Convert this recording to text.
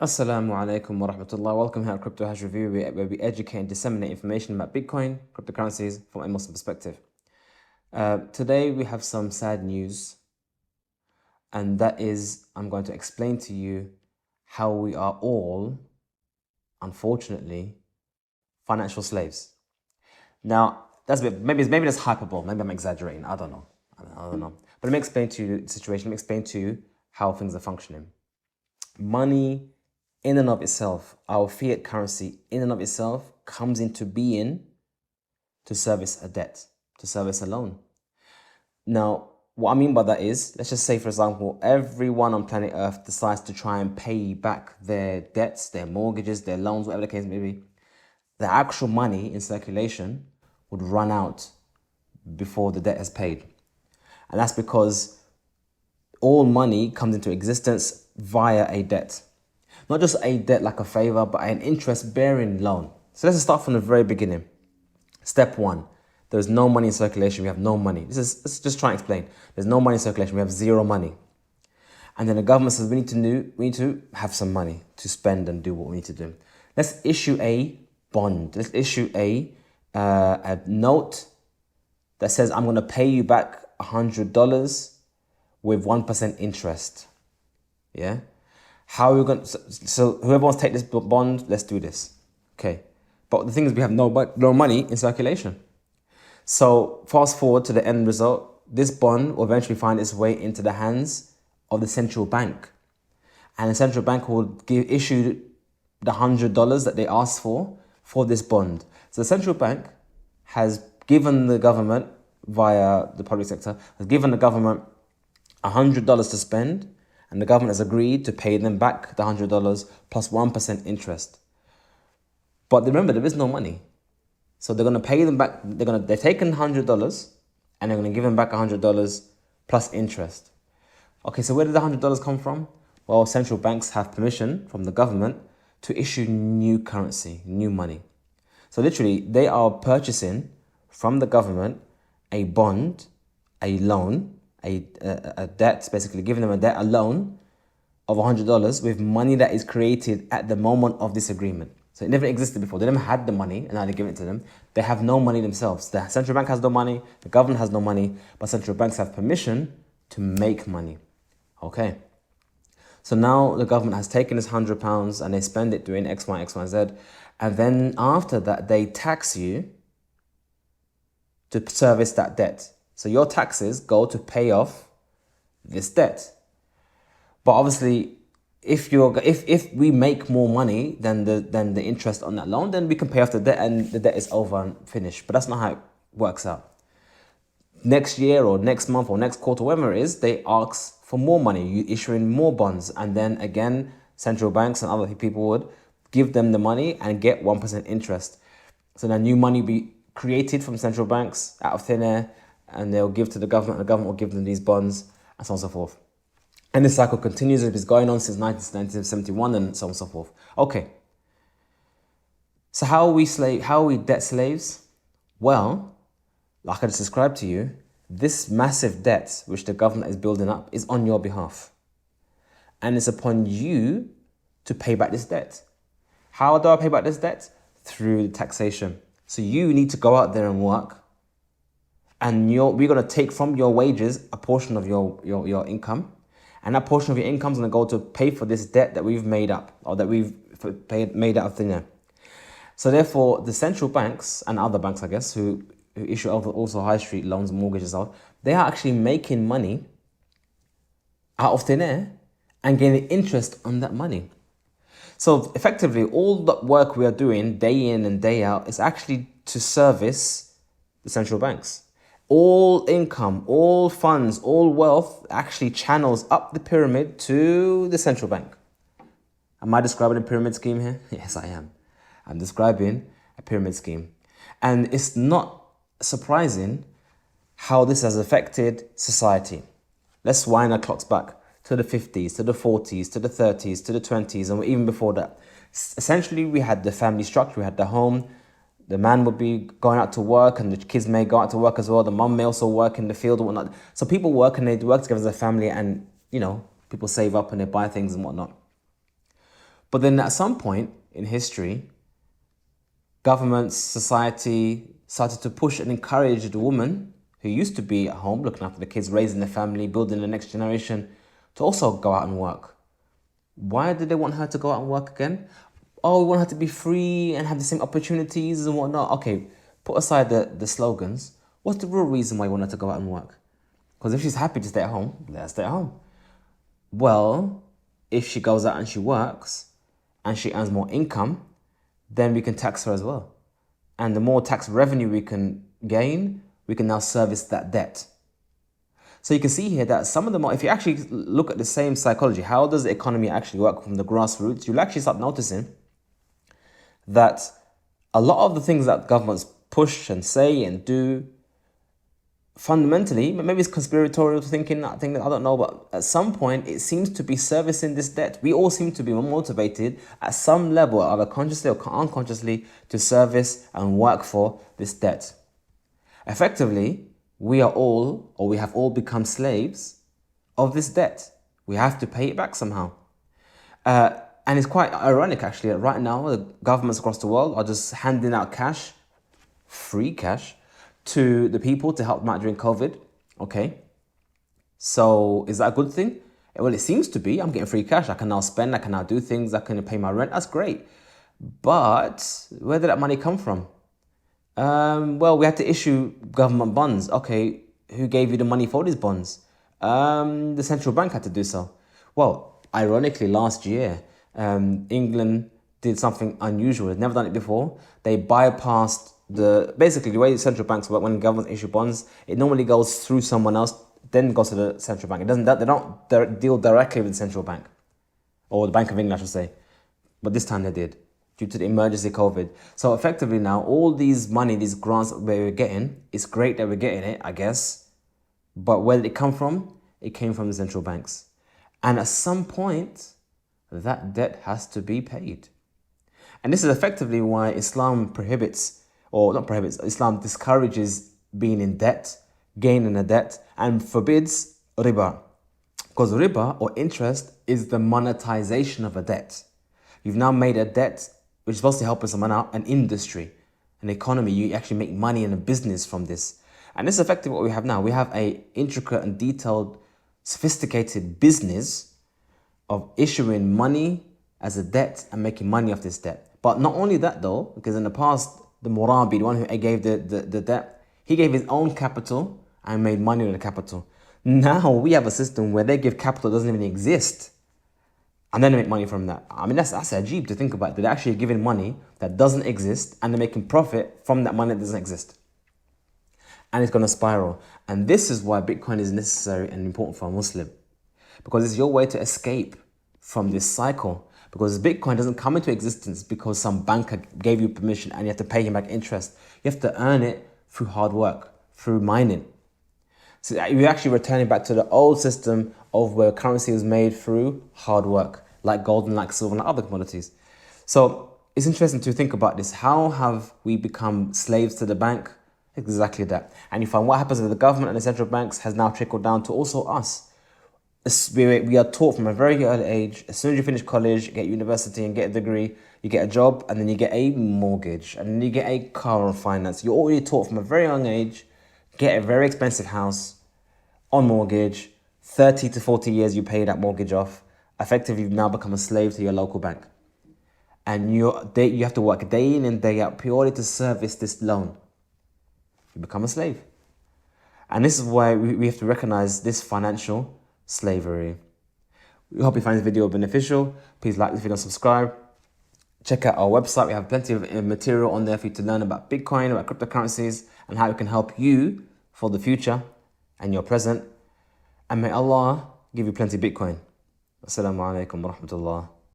Assalamu alaikum wa rahmatullah. Welcome here at Crypto Hash Review, where we educate and disseminate information about Bitcoin, cryptocurrencies from a Muslim perspective. Today we have some sad news, and that is I'm going to explain to you how we are all, unfortunately, financial slaves. Now, that's a bit, maybe that's hyperbole, maybe I'm exaggerating, I don't know. I don't know. But let me explain to you the situation, let me explain to you how things are functioning. Money in and of itself, our fiat currency in and of itself comes into being to service a debt, to service a loan. Now, what I mean by that is, let's just say, for example, everyone on planet Earth decides to try and pay back their debts, their mortgages, their loans, whatever the case may be. The actual money in circulation would run out before the debt is paid. And that's because all money comes into existence via a debt. Not just a debt like a favor, but an interest-bearing loan. So let's start from the very beginning. Step one, there's no money in circulation. We have no money. Let's just try and explain. There's no money in circulation. We have zero money. And then the government says we need to have some money to spend and do what we need to do. Let's issue a bond. Let's issue a note that says I'm going to pay you back $100 with 1% interest. Yeah? How are we going to, so whoever wants to take this bond, let's do this. Okay. But the thing is, we have no money in circulation. So fast forward to the end result, this bond will eventually find its way into the hands of the central bank. And the central bank will issue the $100 that they asked for this bond. So the central bank has given the government, via the public sector, has given the government $100 to spend, and the government has agreed to pay them back the $100 plus 1% interest. But remember, there is no money. So they're going to pay them back. They've taken $100 and they're going to give them back $100 plus interest. Okay, so where did the $100 come from? Well, central banks have permission from the government to issue new currency, new money. So literally, they are purchasing from the government a bond, a loan, a debt, basically giving them a loan of $100 with money that is created at the moment of this agreement. So it never existed before. They never had the money, and now they give it to them. They have no money themselves. The central bank has no money, the government has no money, but central banks have permission to make money. Okay. So now the government has taken this £100 and they spend it doing X, Y, X, Y, Z. And then after that, they tax you to service that debt. So your taxes go to pay off this debt. But obviously, if we make more money than the interest on that loan, then we can pay off the debt and the debt is over and finished. But that's not how it works out. Next year or next month or next quarter, whatever it is, they ask for more money. You issuing more bonds, and then again, central banks and other people would give them the money and get 1% interest. So now new money will be created from central banks out of thin air, and they'll give to the government, and the government will give them these bonds, and so on and so forth. And this cycle continues. It's been going on since 1971 and so on and so forth. Okay. So how are we debt slaves? Well, like I just described to you, this massive debt which the government is building up is on your behalf. And it's upon you to pay back this debt. How do I pay back this debt? Through taxation. So you need to go out there and work, and we're going to take from your wages a portion of your income, and that portion of your income is going to go to pay for this debt that we've made up, or that we've made out of thin air. So therefore, the central banks and other banks, I guess, who issue also high street loans, mortgages out, they are actually making money out of thin air and getting interest on that money. So effectively, all the work we are doing day in and day out is actually to service the central banks. All income, all funds, all wealth actually channels up the pyramid to the central bank. Am I describing a pyramid scheme here? Yes, I am. I'm describing a pyramid scheme. And it's not surprising how this has affected society. Let's wind our clocks back to the 50s, to the 40s, to the 30s, to the 20s, and even before that. Essentially, we had the family structure, we had the home. The man would be going out to work, and the kids may go out to work as well. The mum may also work in the field and whatnot. So people work, and they work together as a family, and, people save up and they buy things and whatnot. But then at some point in history, governments, society started to push and encourage the woman who used to be at home looking after the kids, raising the family, building the next generation, to also go out and work. Why did they want her to go out and work again? Oh, we want her to be free and have the same opportunities and whatnot. Okay, put aside the slogans. What's the real reason why you want her to go out and work? Because if she's happy to stay at home, let her stay at home. Well, if she goes out and she works and she earns more income, then we can tax her as well. And the more tax revenue we can gain, we can now service that debt. So you can see here that some of them, if you actually look at the same psychology, how does the economy actually work from the grassroots, you'll actually start noticing that a lot of the things that governments push and say and do, fundamentally, maybe it's conspiratorial thinking, I don't know, but at some point it seems to be servicing this debt. We all seem to be motivated at some level, either consciously or unconsciously, to service and work for this debt. Effectively, we have all become slaves of this debt. We have to pay it back somehow. And it's quite ironic, actually, that right now the governments across the world are just handing out cash, free cash, to the people to help them out during COVID. Okay. So is that a good thing? Well, it seems to be. I'm getting free cash. I can now spend. I can now do things. I can pay my rent. That's great. But where did that money come from? Well, we had to issue government bonds. Okay, who gave you the money for these bonds? The central bank had to do so. Well, ironically, last year, England did something unusual. They've never done it before. They bypassed basically the way the central banks work. When governments issue bonds, it normally goes through someone else, then goes to the central bank. They don't deal directly with the central bank, or the Bank of England, I should say. But this time they did, due to the emergency COVID. So effectively now, all these grants that we're getting, it's great that we're getting it, I guess. But where did it come from? It came from the central banks. And at some point, that debt has to be paid. And this is effectively why Islam Islam discourages being in debt, gaining a debt, and forbids riba. Because riba, or interest, is the monetization of a debt. You've now made a debt which is supposed to help someone out, an industry, an economy. You actually make money in a business from this. And this is effectively what we have now. We have a intricate and detailed, sophisticated business of issuing money as a debt and making money off this debt. But not only that though, because in the past, the Murabi, the one who gave the debt, he gave his own capital and made money on the capital. Now we have a system where they give capital that doesn't even exist, and then they make money from that. I mean, that's ajib to think about. They're actually giving money that doesn't exist, and they're making profit from that money that doesn't exist. And it's going to spiral. And this is why Bitcoin is necessary and important for a Muslim. Because it's your way to escape from this cycle. Because Bitcoin doesn't come into existence because some banker gave you permission and you have to pay him back interest. You have to earn it through hard work, through mining. So you're actually returning back to the old system of where currency was made through hard work, like gold and like silver and other commodities. So it's interesting to think about this. How have we become slaves to the bank? Exactly that. And you find what happens with the government and the central banks has now trickled down to also us. We are taught from a very early age, as soon as you finish college, get university and get a degree, you get a job, and then you get a mortgage, and then you get a car on finance. You're already taught from a very young age, get a very expensive house on mortgage, 30 to 40 years you pay that mortgage off. Effectively, you've now become a slave to your local bank. And you have to work day in and day out purely to service this loan. You become a slave. And this is why we have to recognize this financial slavery. We hope you find this video beneficial. Please like this video and subscribe. Check out our website. We have plenty of material on there for you to learn about Bitcoin, about cryptocurrencies, and how it can help you for the future and your present. And may Allah give you plenty of Bitcoin. Assalamu alaikum wa rahmatullah.